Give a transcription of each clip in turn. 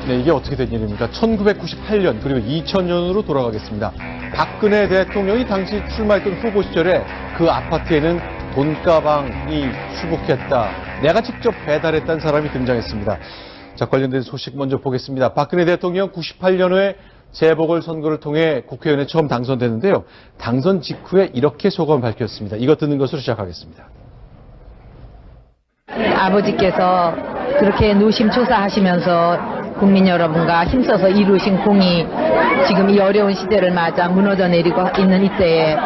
네, 이게 어떻게 된 일입니까? 1998년 그리고 2000년으로 돌아가겠습니다. 박근혜 대통령이 당시 출마했던 후보 시절에 그 아파트에는 돈가방이 수북했다. 내가 직접 배달했다는 사람이 등장했습니다. 자, 관련된 소식 먼저 보겠습니다. 박근혜 대통령 98년에 재보궐선거를 통해 국회의원에 처음 당선됐는데요. 당선 직후에 이렇게 소감을 밝혔습니다. 이거 듣는 것으로 시작하겠습니다. 아버지께서 그렇게 노심초사하시면서 국민 여러분과 힘써서 이루신 공이 지금 이 어려운 시대를 맞아 무너져 내리고 있는 이때에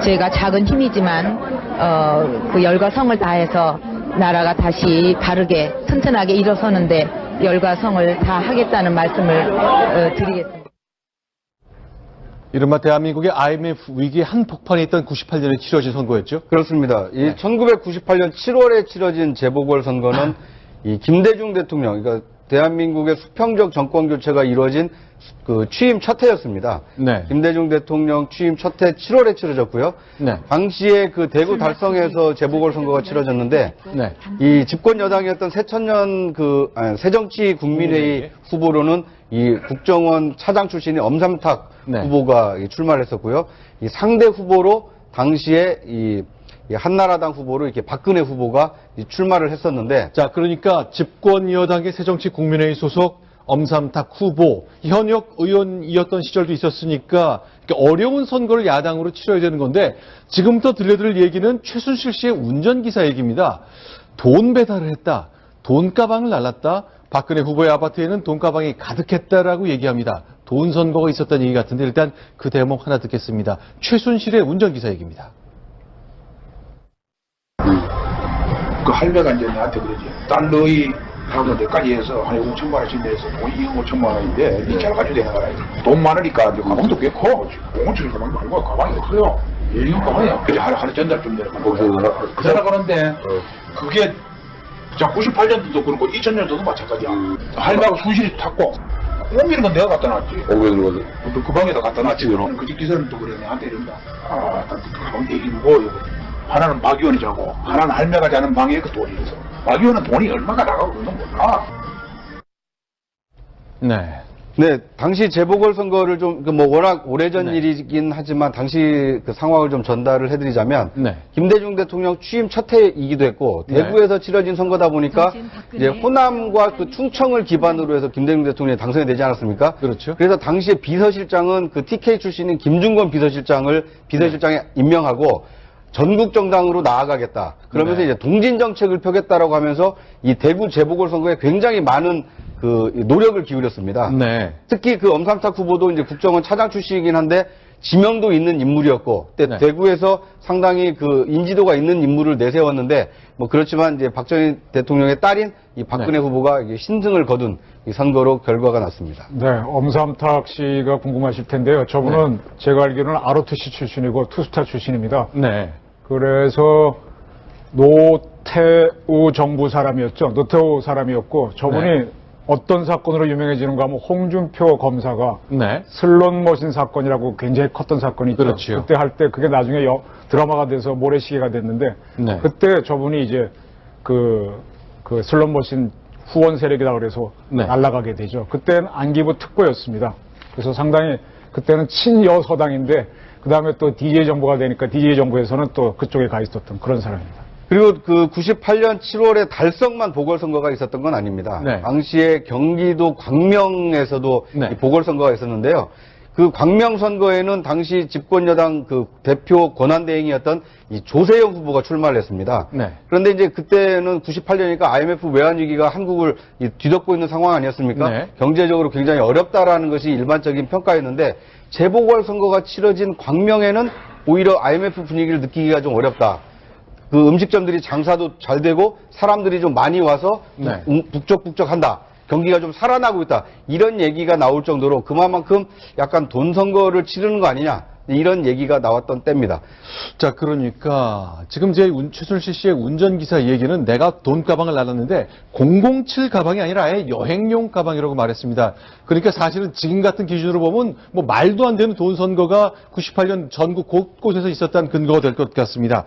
제가 작은 힘이지만 그 열과 성을 다해서 나라가 다시 바르게 튼튼하게 일어서는데 열과 성을 다하겠다는 말씀을 드리겠습니다. 이른바 대한민국의 IMF 위기의 한폭판이 있던 98년에 치러진 선거였죠? 그렇습니다. 이 1998년 7월에 치러진 재보궐선거는 이 김대중 대통령, 그러니까 대한민국의 수평적 정권 교체가 이루어진 그 취임 첫 해였습니다. 네. 김대중 대통령 취임 첫 해 7월에 치러졌고요. 네. 당시에 그 대구 달성에서 재보궐선거가 치러졌는데 네. 이 집권 여당이었던 새천년 새정치 국민회의 후보로는 이 국정원 차장 출신의 엄삼탁 네. 후보가 출마를 했었고요. 이 상대 후보로 당시에 이 한나라당 후보로 이렇게 박근혜 후보가 출마를 했었는데, 자, 그러니까 집권 여당의 새정치국민회의 소속 엄삼탁 후보, 현역 의원이었던 시절도 있었으니까 어려운 선거를 야당으로 치러야 되는 건데, 지금부터 들려드릴 얘기는 최순실 씨의 운전기사 얘기입니다. 돈 배달을 했다, 돈가방을 날랐다, 박근혜 후보의 아파트에는 돈가방이 가득했다라고 얘기합니다. 돈 선거가 있었다는 얘기 같은데 일단 그 대목 하나 듣겠습니다. 최순실의 운전기사 얘기입니다. 그 할배가 이제 나한테 그러지. 딸 너희 하고 내까지 해서 한 5천만 원씩 내서 돈 2억 5천만 원인데 니 차를 가지고 되는 거라. 돈 많으니까 이제 가방도 꽤 커. 5천원 가방도 아니고 가방이 커요. 예리한 가방이야. 그래 하루 전달쯤 되는 거. 그 사람 그런데 그게 자 98년도도 그렇고 2000년도도 마찬가지야. 할배하고 순실이 탔고 옮기는 건 내가 갖다 놨지. 옮기는 거지. 그 방에다 갖다 놨지. 그 집 기사는 또 그래 내한테 이런다. 가방 얘기고 하나는 박 의원이 자고 하나는 할매가 자는 방에 그 돈이 있어. 박 의원은 돈이 얼마가 나가고 그런 건 몰라. 네. 네, 당시 재보궐선거를 좀, 워낙 오래전 일이긴 하지만, 당시 그 상황을 좀 전달을 해드리자면, 네. 김대중 대통령 취임 첫 해이기도 했고, 대구에서 치러진 선거다 보니까, 이제 호남과 그 충청을 기반으로 해서 김대중 대통령이 당선이 되지 않았습니까? 그렇죠. 그래서 당시에 비서실장은 그 TK 출신인 김중건 비서실장에 임명하고, 전국 정당으로 나아가겠다. 그러면서 네. 이제 동진 정책을 펴겠다라고 하면서 이 대구 재보궐선거에 굉장히 많은 그 노력을 기울였습니다. 네. 특히 그 엄삼탁 후보도 이제 국정원 차장 출신이긴 한데 지명도 있는 인물이었고, 네. 대구에서 상당히 그 인지도가 있는 인물을 내세웠는데, 뭐 그렇지만 이제 박정희 대통령의 딸인 이 박근혜 후보가 이게 신승을 거둔 이 선거로 결과가 났습니다. 네, 엄삼탁 씨가 궁금하실 텐데요. 저분은 제가 알기로는 ROTC 출신이고 투스타 출신입니다. 네. 그래서 노태우 정부 사람이었죠. 노태우 사람이었고 저분이 어떤 사건으로 유명해지는가 하면 홍준표 검사가 네. 슬롯머신 사건이라고 굉장히 컸던 사건이 있죠. 그렇죠. 그때 할 때 그게 나중에 드라마가 돼서 모래시계가 됐는데 네. 그때 저분이 이제 그 슬롯머신 후원 세력이다 그래서 날아가게 되죠. 그때는 안기부 특보였습니다. 그래서 상당히 그때는 친여서당인데 그 다음에 또 DJ 정부가 되니까 DJ 정부에서는 또 그쪽에 가 있었던 그런 사람입니다. 그리고 그 98년 7월에 달성만 보궐선거가 있었던 건 아닙니다. 네. 당시에 경기도 광명에서도 네. 이 보궐선거가 있었는데요. 그 광명 선거에는 당시 집권여당 그 대표 권한대행이었던 이 조세영 후보가 출마를 했습니다. 네. 그런데 이제 그때는 98년이니까 IMF 외환위기가 한국을 뒤덮고 있는 상황 아니었습니까? 네. 경제적으로 굉장히 어렵다라는 것이 일반적인 평가였는데 재보궐선거가 치러진 광명에는 오히려 IMF 분위기를 느끼기가 좀 어렵다. 그 음식점들이 장사도 잘 되고 사람들이 좀 많이 와서 북적북적한다. 경기가 좀 살아나고 있다. 이런 얘기가 나올 정도로 그만큼 약간 돈 선거를 치르는 거 아니냐. 이런 얘기가 나왔던 때입니다. 자, 그러니까 지금 제 최순실 씨의 운전기사 얘기는 내가 돈 가방을 나눴는데 007 가방이 아니라 아예 여행용 가방이라고 말했습니다. 그러니까 사실은 지금 같은 기준으로 보면 뭐 말도 안 되는 돈 선거가 98년 전국 곳곳에서 있었다는 근거가 될 것 같습니다.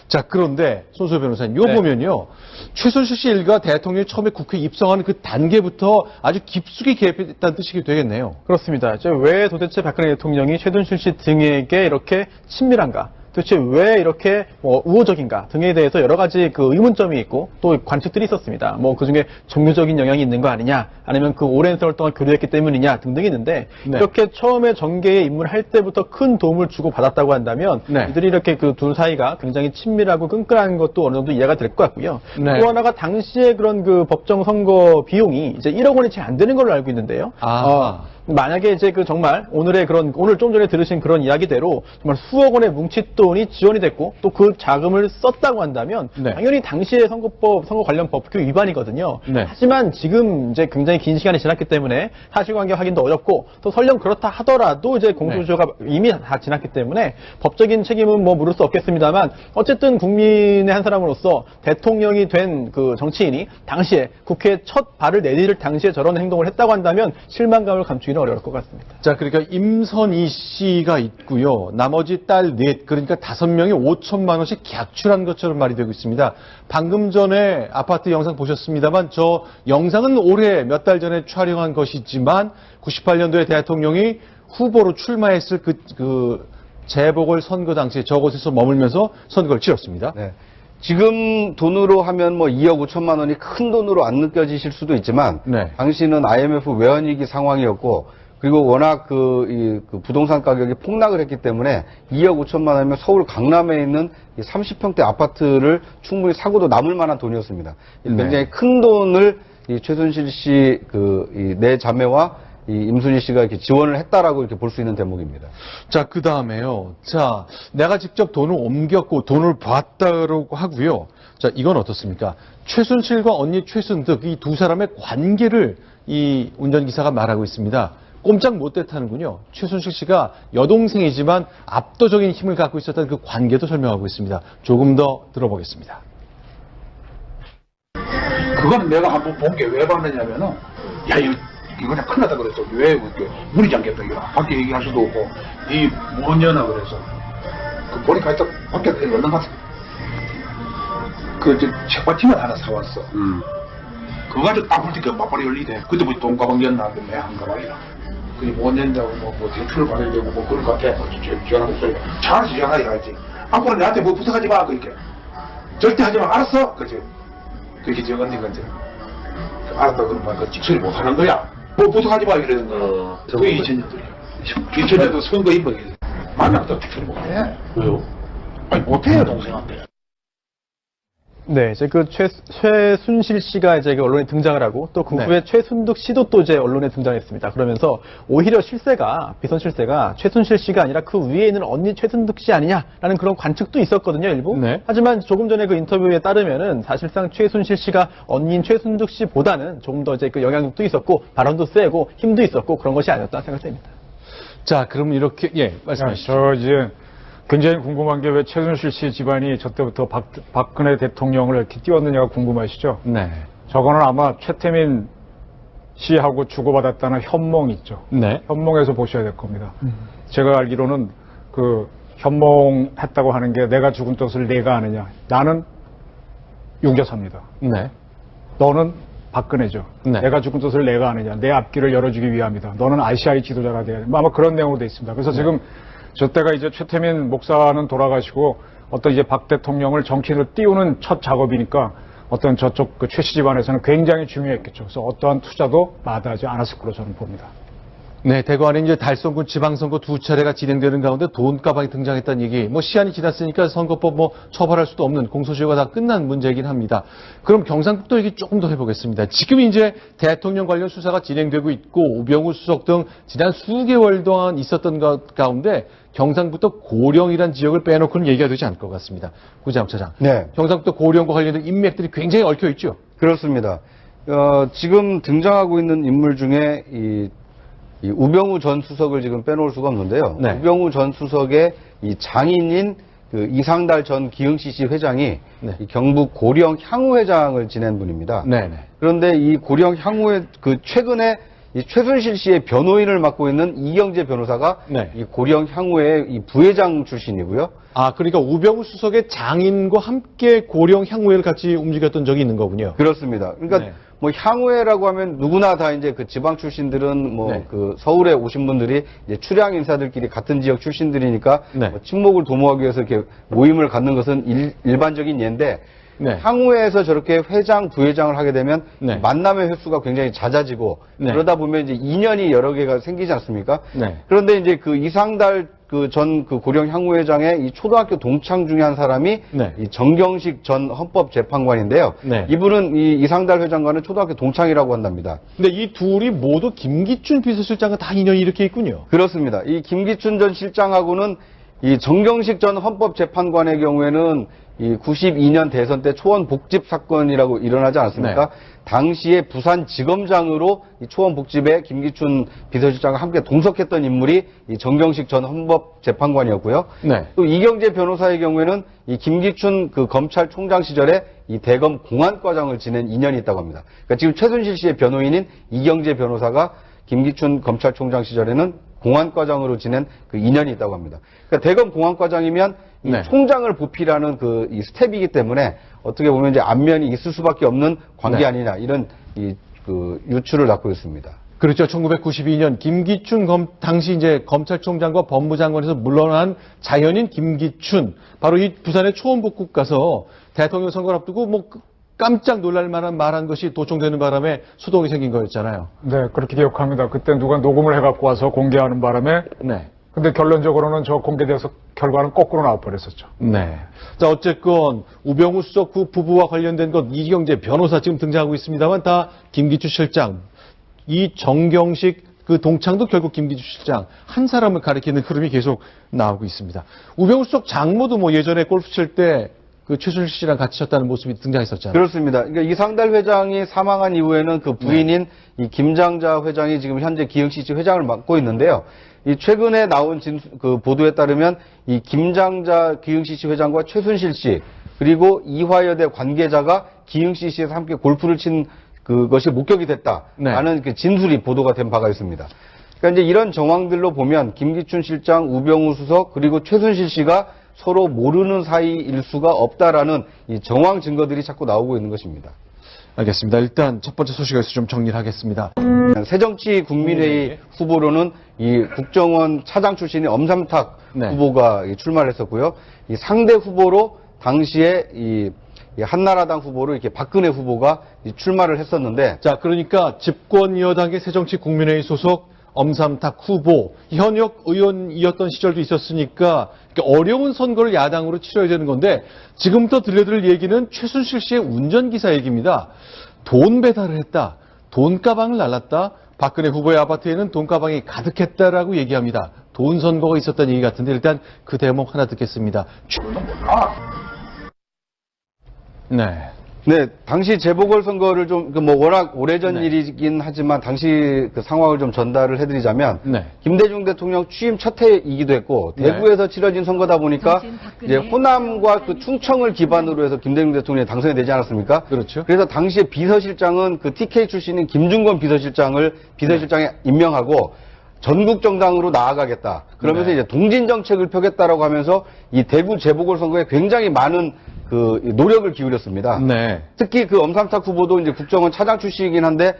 자, 그런데 손수호 변호사님, 이거 보면요. 최순실 씨 일가 대통령이 처음에 국회에 입성하는 그 단계부터 아주 깊숙이 개입했다는 뜻이 되겠네요. 그렇습니다. 왜 도대체 박근혜 대통령이 최순실 씨 등에게 이렇게 친밀한가? 도대체 왜 이렇게 우호적인가 등에 대해서 여러 가지 그 의문점이 있고 또 관측들이 있었습니다. 그 중에 종교적인 영향이 있는 거 아니냐, 아니면 그 오랜 세월 동안 교류했기 때문이냐 등등이 있는데 네. 이렇게 처음에 정계에 입문할 때부터 큰 도움을 주고 받았다고 한다면 네. 이들이 이렇게 그 두 사이가 굉장히 친밀하고 끈끈한 것도 어느 정도 이해가 될 것 같고요. 네. 또 하나가 당시에 그런 그 법정 선거 비용이 이제 1억 원이 채 안 되는 걸로 알고 있는데요. 만약에 이제 그 정말 오늘 좀 전에 들으신 그런 이야기대로 정말 수억 원의 뭉칫돈이 지원이 됐고 또 그 자금을 썼다고 한다면 네. 당연히 당시의 선거 관련 법규 위반이거든요. 네. 하지만 지금 이제 굉장히 긴 시간이 지났기 때문에 사실관계 확인도 어렵고 또 설령 그렇다 하더라도 이제 공소시효가 이미 다 지났기 때문에 법적인 책임은 물을 수 없겠습니다만 어쨌든 국민의 한 사람으로서 대통령이 된 그 정치인이 당시에 국회에 첫 발을 내디딜 당시에 저런 행동을 했다고 한다면 실망감을 감추기는 어려울 것 같습니다. 자, 그러니까 임선희 씨가 있고요. 나머지 딸 넷, 그러니까 5명이 5천만 원씩 객출한 것처럼 말이 되고 있습니다. 방금 전에 아파트 영상 보셨습니다만 저 영상은 올해 몇 달 전에 촬영한 것이지만 98년도에 대통령이 후보로 출마했을 그 재보궐 선거 당시에 저곳에서 머물면서 선거를 치렀습니다. 네. 지금 돈으로 하면 2억 5천만 원이 큰 돈으로 안 느껴지실 수도 있지만 네. 당시는 IMF 외환위기 상황이었고 그리고 워낙 그 부동산 가격이 폭락을 했기 때문에 2억 5천만 원이면 서울 강남에 있는 30평대 아파트를 충분히 사고도 남을 만한 돈이었습니다. 굉장히 큰 돈을 이 최순실 씨 내 자매와 이 임순희 씨가 이렇게 지원을 했다라고 이렇게 볼 수 있는 대목입니다. 자, 그 다음에요. 자, 내가 직접 돈을 옮겼고 돈을 봤다고 하고요. 자, 이건 어떻습니까? 최순실과 언니 최순득 이 두 사람의 관계를 이 운전기사가 말하고 있습니다. 꼼짝 못했다는군요. 최순실 씨가 여동생이지만 압도적인 힘을 갖고 있었던 그 관계도 설명하고 있습니다. 조금 더 들어보겠습니다. 그거는 내가 한번 본 게 왜 봤느냐면은, 야, 이거 그냥 큰일 났다 그랬어. 왜, 그렇게 문이 잠겼다. 이거 밖에 얘기할 수도 없고, 이 뭐냐나 그래서. 보니까 딱 밖에 얼른 가서. 책받침을 하나 사왔어. 그거 가지고 딱 볼때 맞벌이 열리대. 그때부터 돈가방 였나, 매한 가방이라. 그게 못 낸다고, 대출을 받아야 되고, 그럴 것 같아. 전화 목소리가. 잘하지, 전화해야지. 앞으로 나한테 부탁하지 마, 그렇게. 절대 하지 마, 알았어? 그치? 그렇게 적었는 건지. 알았다, 그러면 그 직설이 못 하는 거야. 부탁하지 마, 이러는 거. 그게 2000년들이야. 2000년도 선거 인물이. 만나도 직설이 못 하는 거야. 왜요? 아니, 못해요, 동생한테. 네, 이제 그 최순실 씨가 이제 언론에 등장을 하고 또 그 네. 후에 최순득 씨도 또 이제 언론에 등장했습니다. 그러면서 오히려 비선 실세가 최순실 씨가 아니라 그 위에 있는 언니 최순득 씨 아니냐라는 그런 관측도 있었거든요, 일부. 네. 하지만 조금 전에 그 인터뷰에 따르면은 사실상 최순실 씨가 언니인 최순득 씨보다는 조금 더 이제 그 영향력도 있었고 발언도 세고 힘도 있었고 그런 것이 아니었다 생각됩니다. 자, 그럼 이렇게, 말씀하시죠. 저 이제 굉장히 궁금한 게 왜 최순실 씨 집안이 저 때부터 박근혜 대통령을 이렇게 띄웠느냐가 궁금하시죠? 네. 저거는 아마 최태민 씨하고 주고받았다는 현몽 있죠. 네. 현몽에서 보셔야 될 겁니다. 제가 알기로는 그 현몽했다고 하는 게 내가 죽은 뜻을 내가 아느냐. 나는 윤여사입니다. 네. 너는 박근혜죠. 네. 내가 죽은 뜻을 내가 아느냐. 내 앞길을 열어주기 위함이다. 너는 아시아의 지도자가 돼야 돼. 아마 그런 내용으로 돼 있습니다. 그래서 지금 저 때가 이제 최태민 목사는 돌아가시고 어떤 이제 박 대통령을 정치인으로 띄우는 첫 작업이니까 어떤 저쪽 그 최 씨 집안에서는 굉장히 중요했겠죠. 그래서 어떠한 투자도 마다하지 않았을 거로 저는 봅니다. 네, 대구 안에 이제 달성군 지방선거 2차례가 진행되는 가운데 돈가방이 등장했다는 얘기. 시한이 지났으니까 선거법 처벌할 수도 없는 공소시효가 다 끝난 문제이긴 합니다. 그럼 경상북도 얘기 조금 더 해보겠습니다. 지금 이제 대통령 관련 수사가 진행되고 있고 우병우 수석 등 지난 수개월 동안 있었던 것 가운데 경상북도 고령이란 지역을 빼놓고는 얘기가 되지 않을 것 같습니다. 구자영 차장. 네. 경상북도 고령과 관련된 인맥들이 굉장히 얽혀 있죠. 그렇습니다. 지금 등장하고 있는 인물 중에 이 우병우 전 수석을 지금 빼놓을 수가 없는데요. 네. 우병우 전 수석의 이 장인인 그 이상달 전 기흥CC 회장이 네. 이 경북 고령 향후회장을 지낸 분입니다. 네네. 그런데 이 고령 향후회 그 최근에 이 최순실 씨의 변호인을 맡고 있는 이경재 변호사가 네. 이 고령 향후의 이 부회장 출신이고요. 아, 그러니까 우병우 수석의 장인과 함께 고령 향후회를 같이 움직였던 적이 있는 거군요. 그렇습니다. 그러니까 네. 뭐 향후회라고 하면 누구나 다 이제 그 지방 출신들은 뭐 네. 그 서울에 오신 분들이 이제 출향 인사들끼리 같은 지역 출신들이니까 네. 뭐 친목을 도모하기 위해서 이렇게 모임을 갖는 것은 일반적인 예인데 네. 향후회에서 저렇게 회장, 부회장을 하게 되면 네. 만남의 횟수가 굉장히 잦아지고 네. 그러다 보면 이제 인연이 여러 개가 생기지 않습니까? 네. 그런데 이제 그 이상달 그 전 그 고령 향후회장의 이 초등학교 동창 중에 한 사람이 네. 이 정경식 전 헌법재판관인데요. 네. 이분은 이 이상달 회장과는 초등학교 동창이라고 한답니다. 근데 이 둘이 모두 김기춘 비서실장과 다 인연이 이렇게 있군요. 그렇습니다. 이 김기춘 전 실장하고는 이 정경식 전 헌법재판관의 경우에는 이 92년 대선 때 초원 복집 사건이라고 일어나지 않았습니까? 네. 당시에 부산지검장으로 이 초원 복집에 김기춘 비서실장과 함께 동석했던 인물이 이 정경식 전 헌법재판관이었고요. 네. 또 이경재 변호사의 경우에는 이 김기춘 그 검찰총장 시절에 이 대검 공안과장을 지낸 인연이 있다고 합니다. 그러니까 지금 최순실 씨의 변호인인 이경재 변호사가 김기춘 검찰총장 시절에는 공안과장으로 지낸 그 인연이 있다고 합니다. 그러니까 대검 공안과장이면 이 네. 총장을 보필하는 그 이 스텝이기 때문에 어떻게 보면 이제 안면이 있을 수밖에 없는 관계 네. 아니냐 이런 이 그 유추를 낳고 있습니다. 그렇죠. 1992년 김기춘 당시 이제 검찰총장과 법무장관에서 물러난 자연인 김기춘, 바로 이 부산의 초원복국 가서 대통령 선거를 앞두고 뭐 깜짝 놀랄 만한 말한 것이 도청되는 바람에 소동이 생긴 거였잖아요. 네, 그렇게 기억합니다. 그때 누가 녹음을 해갖고 와서 공개하는 바람에 네. 근데 결론적으로는 저 공개돼서 결과는 거꾸로 나와버렸었죠. 네. 자, 어쨌건 우병우 수석 부부와 관련된 것 이경재 변호사 지금 등장하고 있습니다만 다 김기춘 실장, 이 정경식 그 동창도 결국 김기춘 실장 한 사람을 가리키는 흐름이 계속 나오고 있습니다. 우병우 수석 장모도 뭐 예전에 골프 칠 때 그 최순실 씨랑 같이 쳤다는 모습이 등장했었잖아요. 그렇습니다. 그러니까 이상달 회장이 사망한 이후에는 그 부인인 이 김장자 회장이 지금 현재 기흥CC 회장을 맡고 있는데요. 이 최근에 나온 그 보도에 따르면 이 김장자 기흥CC 회장과 최순실 씨 그리고 이화여대 관계자가 기흥CC에서 함께 골프를 친 그것이 목격이 됐다라는 그 진술이 보도가 된 바가 있습니다. 그러니까 이제 이런 정황들로 보면 김기춘 실장, 우병우 수석 그리고 최순실 씨가 서로 모르는 사이일 수가 없다라는 이 정황 증거들이 자꾸 나오고 있는 것입니다. 알겠습니다. 일단 첫 번째 소식에서 좀 정리를 하겠습니다. 새정치국민회의 후보로는 이 국정원 차장 출신인 엄삼탁 네. 후보가 출마를 했었고요. 이 상대 후보로 당시에 이 한나라당 후보로 이렇게 박근혜 후보가 출마를 했었는데, 자, 그러니까 집권 여당의 새정치국민회의 소속 엄삼탁 후보, 현역 의원이었던 시절도 있었으니까 어려운 선거를 야당으로 치러야 되는 건데 지금부터 들려드릴 얘기는 최순실 씨의 운전기사 얘기입니다. 돈 배달을 했다. 돈가방을 날랐다. 박근혜 후보의 아파트에는 돈가방이 가득했다라고 얘기합니다. 돈 선거가 있었다는 얘기 같은데 일단 그 대목 하나 듣겠습니다. 네. 네, 당시 재보궐선거를 좀, 뭐, 워낙 오래전 네. 일이긴 하지만, 당시 그 상황을 좀 전달을 해드리자면, 네. 김대중 대통령 취임 첫 해이기도 했고, 네. 대구에서 치러진 선거다 보니까, 이제 호남과 그 충청을 기반으로 해서 김대중 대통령이 당선이 되지 않았습니까? 그렇죠. 그래서 당시에 비서실장은 그 TK 출신인 김중건 비서실장을 비서실장에 임명하고, 전국 정당으로 나아가겠다. 그러면서 네. 이제 동진 정책을 펴겠다라고 하면서 이 대구 재보궐선거에 굉장히 많은 그 노력을 기울였습니다. 네. 특히 그 엄삼탁 후보도 이제 국정원 차장 출신이긴 한데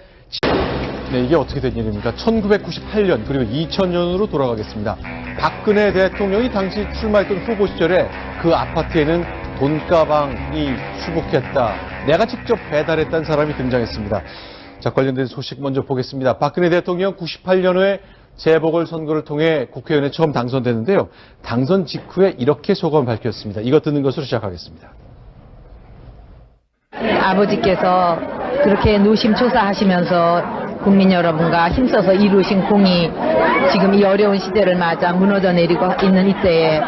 네, 이게 어떻게 된 일입니까? 1998년 그리고 2000년으로 돌아가겠습니다. 박근혜 대통령이 당시 출마했던 후보 시절에 그 아파트에는 돈가방이 수북했다. 내가 직접 배달했다는 사람이 등장했습니다. 자, 관련된 소식 먼저 보겠습니다. 박근혜 대통령 98년에 재보궐선거를 통해 국회의원에 처음 당선됐는데요. 당선 직후에 이렇게 소감을 밝혔습니다. 이것 듣는 것으로 시작하겠습니다. 아버지께서 그렇게 노심초사하시면서 국민 여러분과 힘써서 이루신 공이 지금 이 어려운 시대를 맞아 무너져 내리고 있는 이때에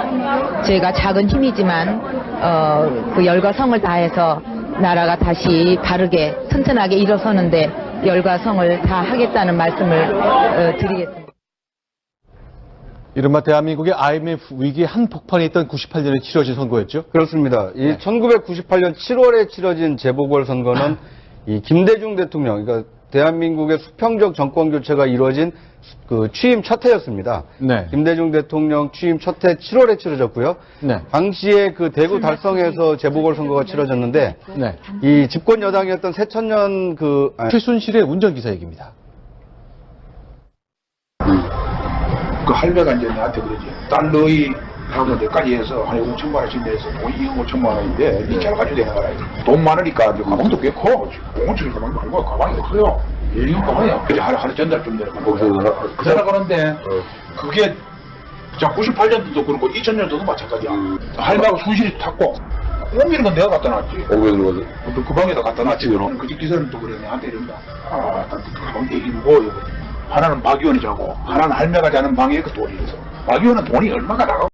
제가 작은 힘이지만 그 열과 성을 다해서 나라가 다시 바르게 튼튼하게 일어서는데 열과 성을 다 하겠다는 말씀을 드리겠습니다. 이른바 대한민국의 IMF 위기의 한복판에 있던 98년에 치러진 선거였죠? 그렇습니다. 이 1998년 7월에 치러진 재보궐선거는 이 김대중 대통령, 그러니까 대한민국의 수평적 정권 교체가 이루어진 그 취임 첫 해였습니다. 네. 김대중 대통령 취임 첫 해 7월에 치러졌고요. 네. 당시에 그 대구 달성에서 재보궐선거가 치러졌는데 네. 이 집권 여당이었던 새천년 최순실의 운전기사 얘기입니다. 그 할배가 이제 나한테 그러지. 딸 너희 하고 내까지 해서 한 5천만 원씩 내서 돈 2억 5천만 원인데 니 차를 가지고 다녀가라. 돈 많으니까 이제 가방도 꽤 커. 공원처럼 가방도 아니고 가방이 커요. 여행 가방이야. 그래서 하루 전달좀 내려가고. 내려가는데 그게 자 98년도도 그렇고 2000년도도 마찬가지야. 할배하고 순실이 탔고 옮기는 건 내가 갖다 놨지. 옮기는 거? 그 방에다 갖다 놨지. 그 기사는 또 그래 나한테 이런다. 아, 가방 얘기 무거워. 하나는 박 의원이 자고 하나는 할매가 자는 방에 그 돈이 있어. 박 의원은 돈이 얼마가 나가고